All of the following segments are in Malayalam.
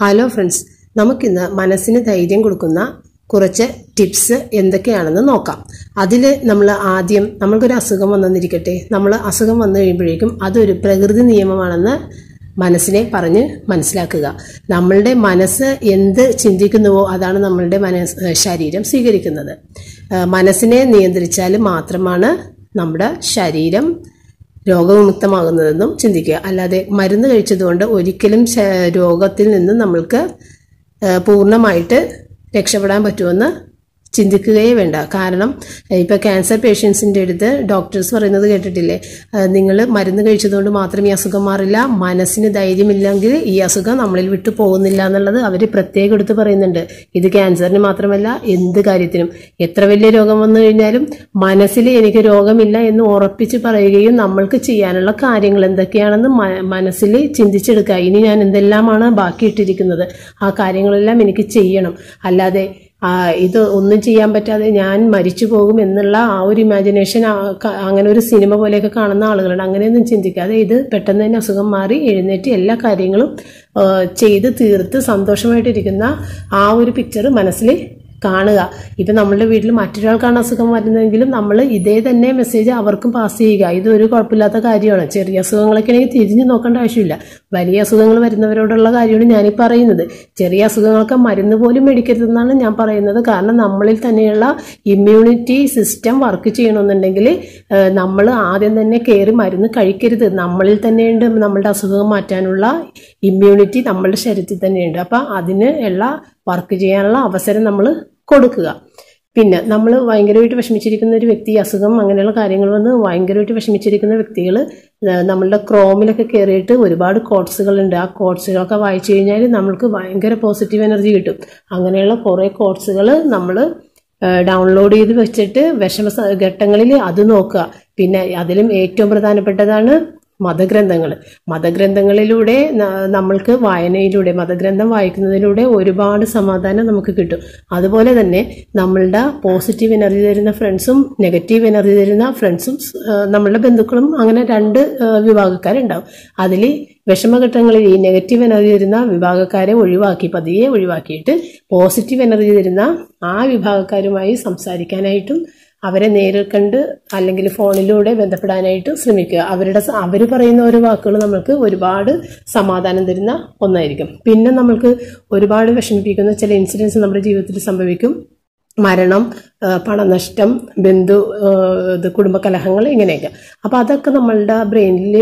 ഹലോ ഫ്രണ്ട്സ്, നമുക്കിന്ന് മനസ്സിന് ധൈര്യം കൊടുക്കുന്ന കുറച്ച് ടിപ്സ് എന്തൊക്കെയാണെന്ന് നോക്കാം. അതിൽ നമ്മൾ ആദ്യം നമ്മൾക്കൊരു അസുഖം വന്നിരിക്കട്ടെ, നമ്മൾ അസുഖം വന്നു കഴിയുമ്പോഴേക്കും അതൊരു പ്രകൃതി നിയമമാണെന്ന് മനസ്സിനെ പറഞ്ഞ് മനസ്സിലാക്കുക. നമ്മളുടെ മനസ്സ് എന്ത് ചിന്തിക്കുന്നുവോ അതാണ് നമ്മളുടെ ശരീരം സ്വീകരിക്കുന്നത്. മനസ്സിനെ നിയന്ത്രിച്ചാൽ മാത്രമാണ് നമ്മുടെ ശരീരം രോഗവിമുക്തമാകുന്നതെന്നും ചിന്തിക്കുക. അല്ലാതെ മരുന്ന് കഴിച്ചതുകൊണ്ട് ഒരിക്കലും രോഗത്തിൽ നിന്ന് നമ്മൾക്ക് പൂർണ്ണമായിട്ട് രക്ഷപ്പെടാൻ പറ്റുമെന്ന് ചിന്തിക്കുകയേ വേണ്ട. കാരണം ഇപ്പോൾ ക്യാൻസർ പേഷ്യൻസിൻ്റെ അടുത്ത് ഡോക്ടേഴ്സ് പറയുന്നത് കേട്ടിട്ടില്ലേ, നിങ്ങൾ മരുന്ന് കഴിച്ചതുകൊണ്ട് മാത്രം ഈ അസുഖം മാറില്ല, മനസ്സിന് ധൈര്യമില്ലെങ്കിൽ ഈ അസുഖം നമ്മളിൽ വിട്ടു പോകുന്നില്ല എന്നുള്ളത് അവർ പ്രത്യേകം എടുത്ത് പറയുന്നുണ്ട്. ഇത് ക്യാൻസറിന് മാത്രമല്ല, എന്ത് കാര്യത്തിനും എത്ര വലിയ രോഗം വന്നു കഴിഞ്ഞാലും മനസ്സിൽ എനിക്ക് രോഗമില്ല എന്ന് ഉറപ്പിച്ച് പറയുകയും നമ്മൾക്ക് ചെയ്യാനുള്ള കാര്യങ്ങൾ എന്തൊക്കെയാണെന്ന് മനസ്സിൽ ചിന്തിച്ചെടുക്കുക. ഇനി ഞാൻ എന്തെല്ലാമാണ് ബാക്കിയിട്ടിരിക്കുന്നത്, ആ കാര്യങ്ങളെല്ലാം എനിക്ക് ചെയ്യണം. അല്ലാതെ ഇത് ഒന്നും ചെയ്യാൻ പറ്റാതെ ഞാൻ മരിച്ചു പോകും എന്നുള്ള ആ ഒരു ഇമാജിനേഷൻ, അങ്ങനെ ഒരു സിനിമ പോലെയൊക്കെ കാണുന്ന ആളുകളുണ്ട്. അങ്ങനെയൊന്നും ചിന്തിക്കാതെ ഇത് പെട്ടെന്ന് തന്നെ അസുഖം മാറി എഴുന്നേറ്റ് എല്ലാ കാര്യങ്ങളും ചെയ്ത് തീർത്ത് സന്തോഷമായിട്ടിരിക്കുന്ന ആ ഒരു പിക്ചർ മനസ്സിൽ കാണുക. ഇപ്പം നമ്മളുടെ വീട്ടിൽ മറ്റൊരാൾക്കാണ് അസുഖം വരുന്നതെങ്കിലും നമ്മൾ ഇതേ തന്നെ മെസ്സേജ് അവർക്കും പാസ് ചെയ്യുക. ഇതൊരു കുഴപ്പമില്ലാത്ത കാര്യമാണ്. ചെറിയ അസുഖങ്ങളൊക്കെ ആണെങ്കിൽ തിരിഞ്ഞു നോക്കേണ്ട ആവശ്യമില്ല. വലിയ അസുഖങ്ങൾ വരുന്നവരോടുള്ള കാര്യമാണ് ഞാനീ പറയുന്നത്. ചെറിയ അസുഖങ്ങൾക്ക് മരുന്ന് പോലും മേടിക്കരുതെന്നാണ് ഞാൻ പറയുന്നത്. കാരണം നമ്മളിൽ തന്നെയുള്ള ഇമ്മ്യൂണിറ്റി സിസ്റ്റം വർക്ക് ചെയ്യണമെന്നുണ്ടെങ്കിൽ നമ്മൾ ആദ്യം തന്നെ കയറി മരുന്ന് കഴിക്കരുത്. നമ്മളിൽ തന്നെയുണ്ട് നമ്മളുടെ അസുഖം മാറ്റാനുള്ള ഇമ്മ്യൂണിറ്റി നമ്മളുടെ ശരീരത്തിൽ തന്നെയുണ്ട്. അപ്പം അതിന് ഉള്ള വർക്ക് ചെയ്യാനുള്ള അവസരം നമ്മൾ കൊടുക്കുക. പിന്നെ നമ്മൾ ഭയങ്കരമായിട്ട് വിഷമിച്ചിരിക്കുന്ന ഒരു വ്യക്തി, അസുഖം അങ്ങനെയുള്ള കാര്യങ്ങൾ വന്ന് ഭയങ്കരമായിട്ട് വിഷമിച്ചിരിക്കുന്ന വ്യക്തികൾ നമ്മളുടെ ക്രോമിലൊക്കെ കയറിയിട്ട് ഒരുപാട് കോട്സുകളുണ്ട്. ആ കോട്സുകളൊക്കെ വായിച്ചു കഴിഞ്ഞാൽ നമ്മൾക്ക് ഭയങ്കര പോസിറ്റീവ് എനർജി കിട്ടും. അങ്ങനെയുള്ള കുറേ കോട്സുകൾ നമ്മൾ ഡൗൺലോഡ് ചെയ്ത് വെച്ചിട്ട് ഘട്ടങ്ങളിൽ അത് നോക്കുക. പിന്നെ അതിലും ഏറ്റവും പ്രധാനപ്പെട്ടതാണ് മതഗ്രന്ഥങ്ങളിലൂടെ നമ്മൾക്ക് വായനയിലൂടെ, മതഗ്രന്ഥം വായിക്കുന്നതിലൂടെ ഒരുപാട് സമാധാനം നമുക്ക് കിട്ടും. അതുപോലെ തന്നെ നമ്മളുടെ പോസിറ്റീവ് എനർജി തരുന്ന ഫ്രണ്ട്സും നെഗറ്റീവ് എനർജി തരുന്ന ഫ്രണ്ട്സും നമ്മളുടെ ബന്ധുക്കളും, അങ്ങനെ രണ്ട് വിഭാഗക്കാരുണ്ടാവും. അതിൽ വിഷമഘട്ടങ്ങളിൽ ഈ നെഗറ്റീവ് എനർജി തരുന്ന വിഭാഗക്കാരെ പതിയെ ഒഴിവാക്കിയിട്ട് പോസിറ്റീവ് എനർജി തരുന്ന ആ വിഭാഗക്കാരുമായി സംസാരിക്കാനായിട്ടും അവരെ നേരിൽ കണ്ട് അല്ലെങ്കിൽ ഫോണിലൂടെ ബന്ധപ്പെടാനായിട്ട് ശ്രമിക്കുക. അവർ പറയുന്ന ഓരോ വാക്കുകൾ നമ്മൾക്ക് ഒരുപാട് സമാധാനം തരുന്ന ഒന്നായിരിക്കും. പിന്നെ നമ്മൾക്ക് ഒരുപാട് വിഷമിപ്പിക്കുന്ന ചില ഇൻസിഡൻസ് നമ്മുടെ ജീവിതത്തിൽ സംഭവിക്കും. മരണം, പണനഷ്ടം, കുടുംബകലഹങ്ങൾ, ഇങ്ങനെയൊക്കെ. അപ്പം അതൊക്കെ നമ്മളുടെ ബ്രെയിനിൽ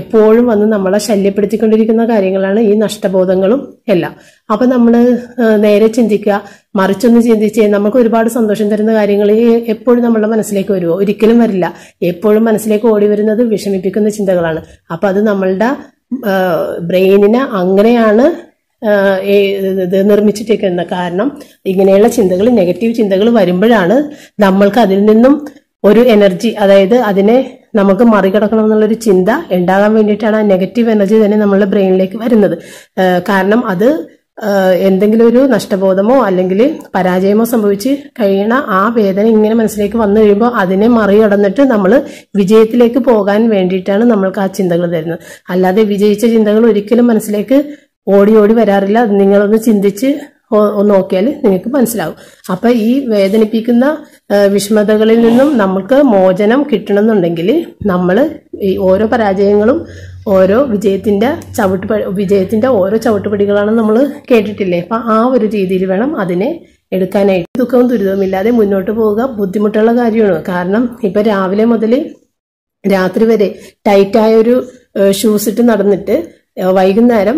എപ്പോഴും വന്ന് നമ്മളെ ശല്യപ്പെടുത്തിക്കൊണ്ടിരിക്കുന്ന കാര്യങ്ങളാണ് ഈ നഷ്ടബോധങ്ങളും എല്ലാം. അപ്പം നമ്മൾ നേരെ ചിന്തിക്കുക, മറിച്ചൊന്ന് ചിന്തിച്ച് നമുക്ക് ഒരുപാട് സന്തോഷം തരുന്ന കാര്യങ്ങൾ എപ്പോഴും നമ്മളുടെ മനസ്സിലേക്ക് വരുമോ? ഒരിക്കലും വരില്ല. എപ്പോഴും മനസ്സിലേക്ക് ഓടി വരുന്നത് വിഷമിപ്പിക്കുന്ന ചിന്തകളാണ്. അപ്പം അത് നമ്മളുടെ ബ്രെയിനിന് അങ്ങനെയാണ് നിർമ്മിച്ചിട്ടേക്കുന്നത്. കാരണം ഇങ്ങനെയുള്ള ചിന്തകൾ, നെഗറ്റീവ് ചിന്തകൾ വരുമ്പോഴാണ് നമ്മൾക്ക് അതിൽ നിന്നും ഒരു എനർജി, അതായത് അതിനെ നമുക്ക് മറികടക്കണം എന്നുള്ളൊരു ചിന്ത ഉണ്ടാകാൻ വേണ്ടിയിട്ടാണ് ആ നെഗറ്റീവ് എനർജി തന്നെ നമ്മളുടെ ബ്രെയിനിലേക്ക് വരുന്നത്. കാരണം അത് എന്തെങ്കിലും ഒരു നഷ്ടബോധമോ അല്ലെങ്കിൽ പരാജയമോ സംഭവിച്ച് കഴിയണ ആ വേദന ഇങ്ങനെ മനസ്സിലേക്ക് വന്നു കഴിയുമ്പോൾ അതിനെ മറികടന്നിട്ട് നമ്മൾ വിജയത്തിലേക്ക് പോകാൻ വേണ്ടിയിട്ടാണ് നമ്മൾക്ക് ആ ചിന്തകൾ തരുന്നത്. അല്ലാതെ വിജയിച്ച ചിന്തകൾ ഒരിക്കലും മനസ്സിലേക്ക് ഓടി വരാറില്ല. നിങ്ങളൊന്ന് ചിന്തിച്ച് നോക്കിയാൽ നിങ്ങൾക്ക് മനസ്സിലാവും. അപ്പൊ ഈ വേദനിപ്പിക്കുന്ന വിഷമതകളിൽ നിന്നും നമുക്ക് മോചനം കിട്ടണമെന്നുണ്ടെങ്കിൽ നമ്മൾ ഈ ഓരോ പരാജയങ്ങളും ഓരോ വിജയത്തിന്റെ ഓരോ ചവിട്ടുപടികളാണ് നമ്മൾ കേട്ടിട്ടില്ലേ. അപ്പൊ ആ ഒരു രീതിയിൽ വേണം അതിനെ എടുക്കാനായിട്ട്. ദുഃഖവും ദുരിതവും ഇല്ലാതെ മുന്നോട്ട് പോവുക ബുദ്ധിമുട്ടുള്ള കാര്യമാണ്. കാരണം ഇപ്പൊ രാവിലെ മുതൽ രാത്രി വരെ ടൈറ്റായ ഒരു ഷൂസ് ഇട്ട് നടന്നിട്ട് വൈകുന്നേരം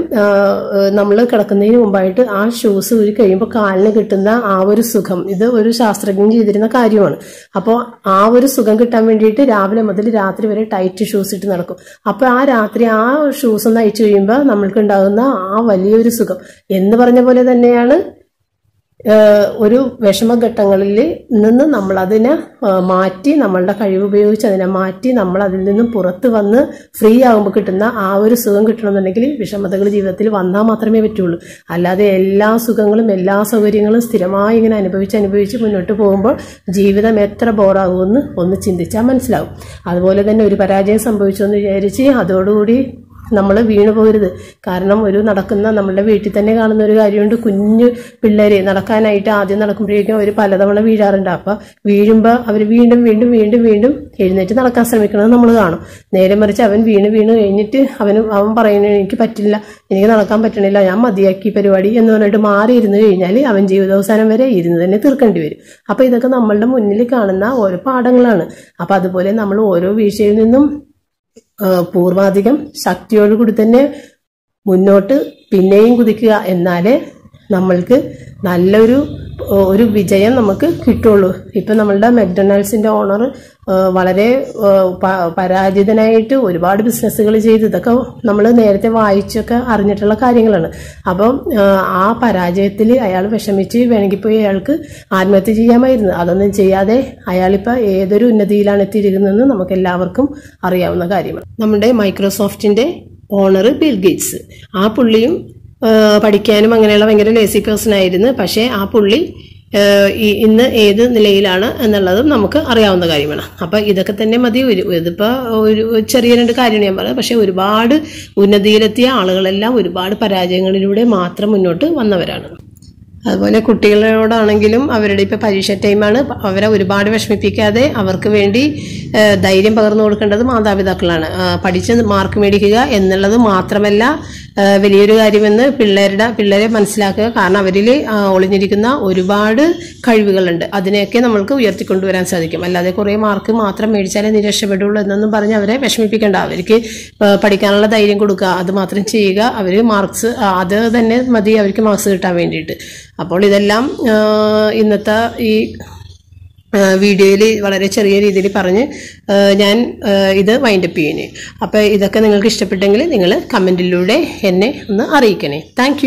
നമ്മൾ കിടക്കുന്നതിന് മുമ്പായിട്ട് ആ ഷൂസ് ഊരി കഴിയുമ്പോൾ കാലിന് കിട്ടുന്ന ആ ഒരു സുഖം, ഇത് ഒരു ശാസ്ത്രജ്ഞൻ ചെയ്തിരുന്ന കാര്യമാണ്. അപ്പോൾ ആ ഒരു സുഖം കിട്ടാൻ വേണ്ടിയിട്ട് രാവിലെ മുതൽ രാത്രി വരെ ടൈറ്റ് ഷൂസ് ഇട്ട് നടക്കും. അപ്പോൾ ആ രാത്രി ആ ഷൂസ് ഒന്ന് അയച്ചു കഴിയുമ്പോൾ നമ്മൾക്ക് ഉണ്ടാകുന്ന ആ വലിയൊരു സുഖം എന്ന് പറഞ്ഞ പോലെ തന്നെയാണ് ഒരു വിഷമഘട്ടങ്ങളിൽ നിന്ന് നമ്മൾ അതിനെ മാറ്റി, നമ്മളുടെ കഴിവ് ഉപയോഗിച്ച് അതിനെ മാറ്റി നമ്മൾ അതിൽ നിന്നും പുറത്ത് വന്ന് ഫ്രീ ആകുമ്പോൾ കിട്ടുന്ന ആ ഒരു സുഖം കിട്ടണമെന്നുണ്ടെങ്കിൽ വിഷമതകൾ ജീവിതത്തിൽ വന്നാൽ മാത്രമേ പറ്റുള്ളൂ. അല്ലാതെ എല്ലാ സുഖങ്ങളും എല്ലാ സൗകര്യങ്ങളും സ്ഥിരമായി ഇങ്ങനെ അനുഭവിച്ച് മുന്നോട്ട് പോകുമ്പോൾ ജീവിതം എത്ര ബോറാകുമെന്ന് ഒന്ന് ചിന്തിച്ചാൽ മനസ്സിലാവും. അതുപോലെ തന്നെ ഒരു പരാജയം സംഭവിച്ചെന്ന് വിചാരിച്ച് അതോടുകൂടി നമ്മൾ വീണു പോകരുത്. കാരണം ഒരു നടക്കുന്ന നമ്മളുടെ വീട്ടിൽ തന്നെ കാണുന്ന ഒരു കാര്യമുണ്ട്, കുഞ്ഞു പിള്ളേര് നടക്കാനായിട്ട് ആദ്യം നടക്കുമ്പോഴേക്കും അവർ പലതവണ വീഴാറുണ്ട്. അപ്പം വീഴുമ്പോൾ അവർ വീണ്ടും വീണ്ടും വീണ്ടും വീണ്ടും എഴുന്നേറ്റ് നടക്കാൻ ശ്രമിക്കുന്നത് നമ്മൾ കാണും. നേരെ മറിച്ച് അവൻ വീണ് കഴിഞ്ഞിട്ട് അവൻ പറയുന്നത് എനിക്ക് പറ്റില്ല, എനിക്ക് നടക്കാൻ പറ്റണില്ല, ഞാൻ മതിയാക്കി പരിപാടി എന്ന് പറഞ്ഞിട്ട് മാറി ഇരുന്ന് കഴിഞ്ഞാൽ അവൻ ജീവിതാവസാനം വരെ ഇരുന്ന് തന്നെ തീർക്കേണ്ടി വരും. അപ്പം ഇതൊക്കെ നമ്മളുടെ മുന്നിൽ കാണുന്ന ഓരോ പാഠങ്ങളാണ്. അപ്പം അതുപോലെ നമ്മൾ ഓരോ വീഴ്ചയിൽ നിന്നും പൂർവാധികം ശക്തിയോടുകൂടി തന്നെ മുന്നോട്ട് പിന്നെയും കുതിക്കുക. എന്നാലേ നമ്മൾക്ക് നല്ലൊരു വിജയം നമുക്ക് കിട്ടുള്ളൂ. ഇപ്പം നമ്മളുടെ മെക്ഡൊണാൾഡ്സിന്റെ ഓണർ വളരെ പരാജിതനായിട്ട് ഒരുപാട് ബിസിനസ്സുകൾ ചെയ്ത്, ഇതൊക്കെ നമ്മൾ നേരത്തെ വായിച്ചൊക്കെ അറിഞ്ഞിട്ടുള്ള കാര്യങ്ങളാണ്. അപ്പം ആ പരാജയത്തിൽ അയാൾ വിഷമിച്ച് വേണമെങ്കിൽ പോയി അയാൾക്ക് ആത്മഹത്യ ചെയ്യാമായിരുന്നു. അതൊന്നും ചെയ്യാതെ അയാളിപ്പോൾ ഏതൊരു ഉന്നതിയിലാണ് എത്തിയിരിക്കുന്നതെന്ന് നമുക്ക് എല്ലാവർക്കും അറിയാവുന്ന കാര്യമാണ്. നമ്മുടെ മൈക്രോസോഫ്റ്റിന്റെ ഓണർ ബിൽ ഗേറ്റ്സ്, ആ പുള്ളിയും പഠിക്കാനും അങ്ങനെയുള്ള ഭയങ്കര ലേസി പേഴ്സൺ ആയിരുന്നു. പക്ഷേ ആ പുള്ളി ഇന്ന് ഏത് നിലയിലാണ് എന്നുള്ളതും നമുക്ക് അറിയാവുന്ന കാര്യമാണ്. അപ്പം ഇതൊക്കെ തന്നെ മതി. ഇതിപ്പോൾ ഒരു ചെറിയ രണ്ട് കാര്യമാണ് ഞാൻ പറയുന്നത്. പക്ഷെ ഒരുപാട് ഉന്നതിയിലെത്തിയ ആളുകളെല്ലാം ഒരുപാട് പരാജയങ്ങളിലൂടെ മാത്രം മുന്നോട്ട് വന്നവരാണ്. അതുപോലെ കുട്ടികളോടാണെങ്കിലും അവരുടെ ഇപ്പം പരീക്ഷ ടൈമാണ്, അവരെ ഒരുപാട് വിഷമിപ്പിക്കാതെ അവർക്ക് വേണ്ടി ധൈര്യം പകർന്നു കൊടുക്കേണ്ടത് മാതാപിതാക്കളാണ്. പഠിച്ച് മാർക്ക് മേടിക്കുക എന്നുള്ളത് മാത്രമല്ല വലിയൊരു കാര്യമെന്ന് പിള്ളേരെ മനസ്സിലാക്കുക. കാരണം അവരിൽ ഒളിഞ്ഞിരിക്കുന്ന ഒരുപാട് കഴിവുകളുണ്ട്, അതിനെയൊക്കെ നമ്മൾക്ക് ഉയർത്തിക്കൊണ്ടുവരാൻ സാധിക്കും. അല്ലാതെ കുറേ മാർക്ക് മാത്രം മേടിച്ചാലേ നീ രക്ഷപ്പെടുള്ളൂ എന്നൊന്നും പറഞ്ഞ് അവരെ വിഷമിപ്പിക്കേണ്ട. അവർക്ക് പഠിക്കാനുള്ള ധൈര്യം കൊടുക്കുക, അത് മാത്രം ചെയ്യുക. അവർ മാർക്സ് അത് തന്നെ മതി അവർക്ക് മാർക്സ് കിട്ടാൻ വേണ്ടിയിട്ട്. അപ്പോൾ ഇതെല്ലാം ഇന്നത്തെ ഈ വീഡിയോയിൽ വളരെ ചെറിയ രീതിയിൽ പറഞ്ഞ് ഞാൻ ഇത് വൈൻഡപ്പ് ചെയ്യുന്നു. അപ്പോൾ ഇതൊക്കെ നിങ്ങൾക്ക് ഇഷ്ടപ്പെട്ടെങ്കിൽ നിങ്ങൾ കമൻറ്റിലൂടെ എന്നെ ഒന്ന് അറിയിക്കണേ. താങ്ക്